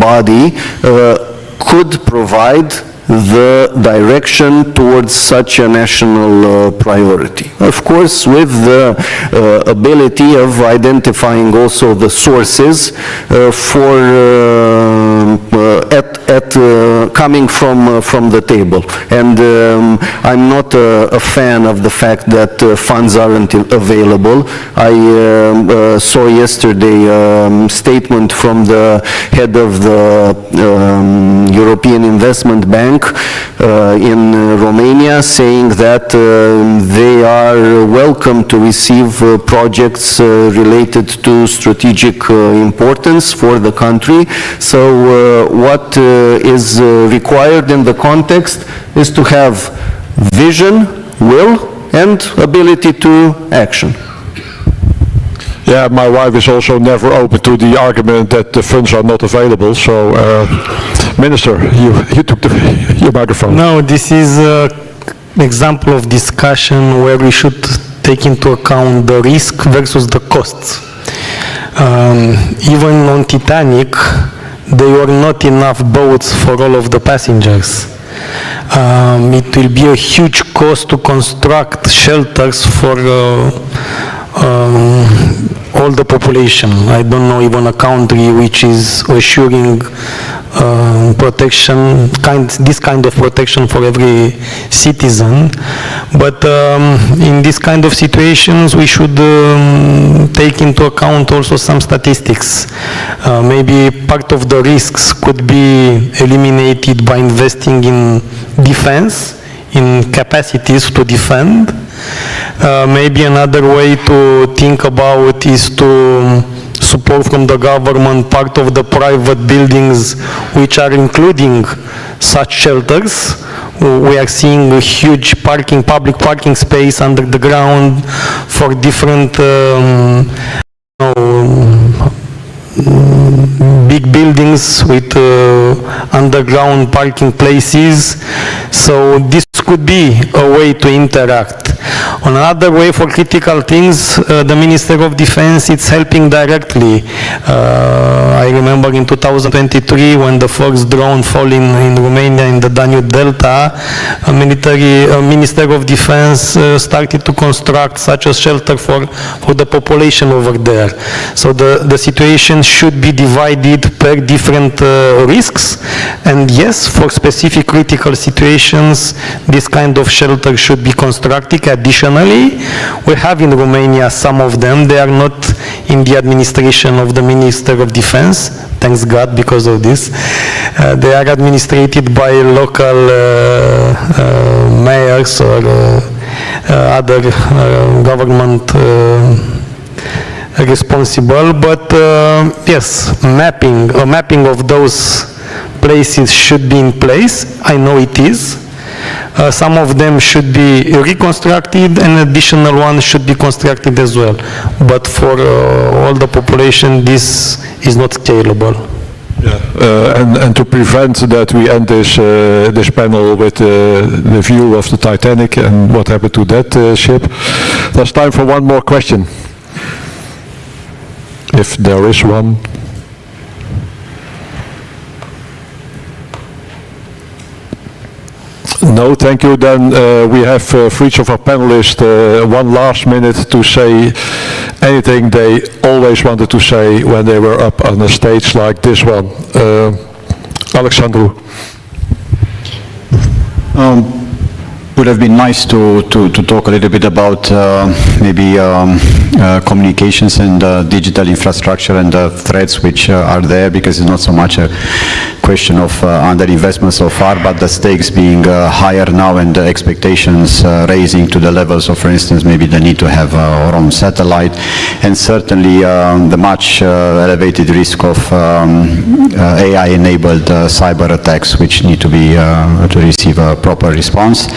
S3: body could provide the direction towards such a national priority. Of course, with the ability of identifying also the sources coming from the table. And I'm not a fan of the fact that funds aren't available. I saw yesterday a statement from the head of the European Investment Bank in Romania, saying that they are welcome to receive projects related to strategic importance for the country. So what is required in the context is to have vision, will, and ability to action.
S1: Yeah, my wife is also never open to the argument that the funds are not available. So, Minister, you took your microphone.
S2: No, this is an example of discussion where we should take into account the risk versus the costs. Even on Titanic, there were not enough boats for all of the passengers. It will be a huge cost to construct shelters for all the population. I don't know even a country which is assuring protection, this kind of protection for every citizen. But in this kind of situations, we should take into account also some statistics. Maybe part of the risks could be eliminated by investing in defense, in capacities to defend. Maybe another way to think about is to support from the government part of the private buildings which are including such shelters. We are seeing a huge public parking space under the ground for different big buildings with underground parking places. So this could be a way to interact. On another way for critical things, the Minister of Defense is helping directly. I remember in 2023 when the first drone fell in Romania in the Danube Delta, a Minister of Defense started to construct such a shelter for the population over there. So the situation should be divided per different risks, and yes, for specific critical situations, this kind of shelter should be constructed. Additionally, we have in Romania some of them. They are not in the administration of the Minister of Defense, thanks God because of this. They are administrated by local mayors or other government responsible, but yes, a mapping of those places should be in place. I know it is. Some of them should be reconstructed, and additional ones should be constructed as well. But for all the population, this is not scalable.
S1: Yeah, and to prevent that, we end this panel with the view of the Titanic and what happened to that ship. There's time for one more question, if there is one. No, thank you. Then we have for each of our panelists 1 last minute to say anything they always wanted to say when they were up on a stage like this one. Alexandru.
S5: would have been nice to talk a little bit about maybe communications and digital infrastructure and the threats which are there, because it's not so much a question of underinvestment so far, but the stakes being higher now and the expectations raising to the levels of, for instance, maybe the need to have our own satellite, and certainly the much elevated risk of AI-enabled cyber attacks, which need to be to receive a proper response.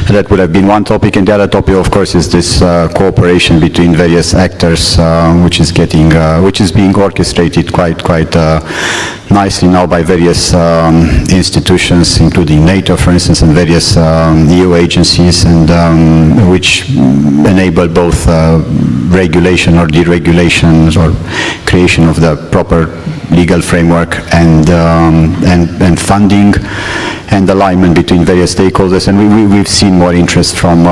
S5: That would have been one topic, and the other topic, of course, is this cooperation between various actors, which is being orchestrated quite nicely now by various institutions, including NATO, for instance, and various EU agencies, and which enable both regulation or deregulation or creation of the proper legal framework and funding and alignment between various stakeholders. And we've seen more interest from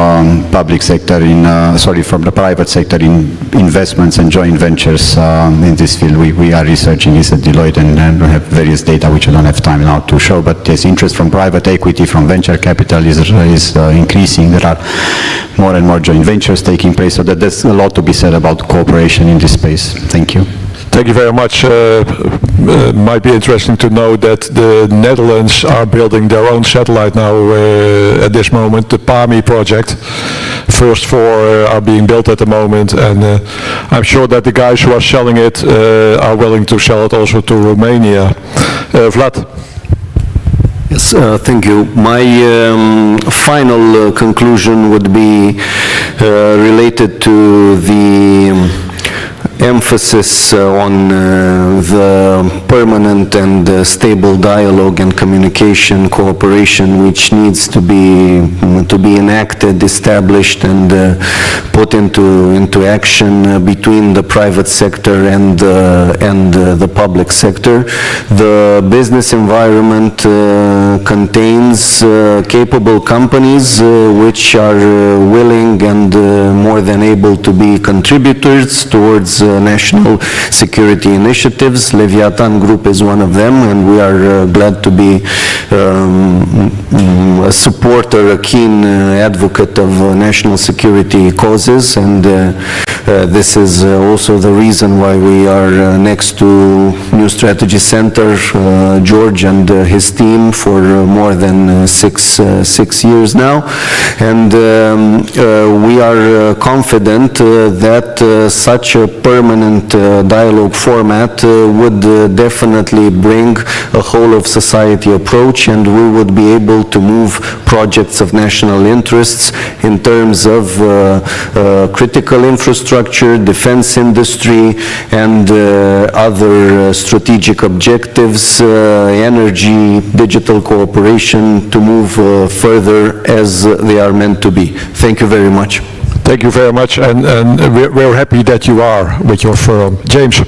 S5: public sector from the private sector in investments and joint ventures in this field. We are researching this at Deloitte, and we have various data which I don't have time now to show, but there's interest from private equity, from venture capital is increasing. There are more and more joint ventures taking place, so that there's a lot to be said about cooperation in this space. Thank you.
S1: Thank you very much. Might be interesting to know that the Netherlands are building their own satellite now at this moment, the PAMI project. First four are being built at the moment, and I'm sure that the guys who are selling it are willing to sell it also to Romania. Vlad?
S3: Yes, thank you. My final conclusion would be related to the emphasis on the permanent and stable dialogue and communication cooperation, which needs to be enacted, established, and put into action between the private sector and the public sector. The business environment contains capable companies which are willing and more than able to be contributors towards national security initiatives. Leviatan Group is one of them, and we are glad to be a supporter, a keen advocate of national security causes, and this is also the reason why we are next to New Strategy Center, George and his team, for more than six years now, and we are confident that such a permanent dialogue format would definitely bring a whole of society approach, and we would be able to move projects of national interests in terms of critical infrastructure, defense industry, and other strategic objectives, energy, digital cooperation, to move further as they are meant to be. Thank you very much.
S1: Thank you very much, and we're happy that you are with your firm. James?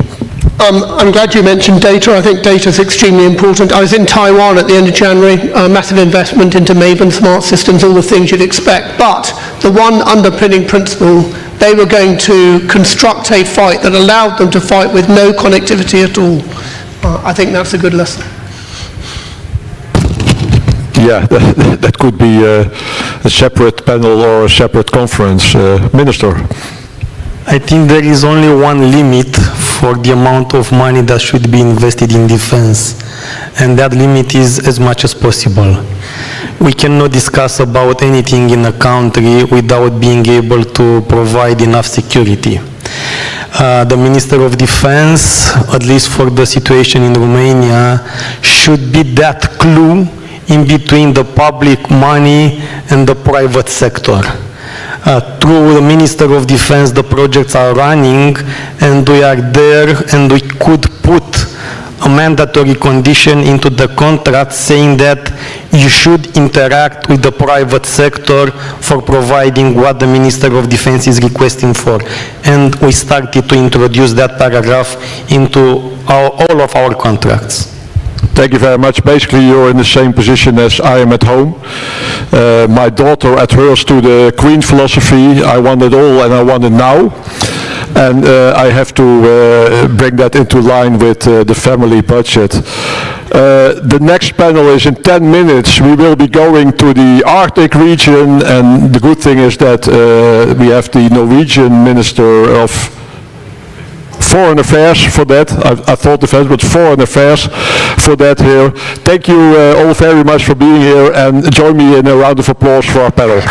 S4: I'm glad you mentioned data. I think data is extremely important. I was in Taiwan at the end of January, massive investment into Maven, smart systems, all the things you'd expect. But the one underpinning principle, they were going to construct a fight that allowed them to fight with no connectivity at all. I think that's a good lesson.
S1: Yeah, that could be a separate panel or a separate conference. Minister?
S2: I think there is only one limit for the amount of money that should be invested in defense, and that limit is as much as possible. We cannot discuss about anything in a country without being able to provide enough security. The Minister of Defense, at least for the situation in Romania, should be that glue in between the public money and the private sector. Through the Minister of Defense, the projects are running, and we are there, and we could put a mandatory condition into the contract saying that you should interact with the private sector for providing what the Minister of Defense is requesting for. And we started to introduce that paragraph into all of our contracts.
S1: Thank you very much. Basically, you're in the same position as I am at home. My daughter adheres to the Queen philosophy. I want it all and I want it now. and I have to bring that into line with the family budget. The next panel is in 10 minutes. We will be going to the Arctic region, and the good thing is that we have the Norwegian Minister of Foreign Affairs for that. I thought Defense, but Foreign Affairs for that here. Thank you all very much for being here, and join me in a round of applause for our panel.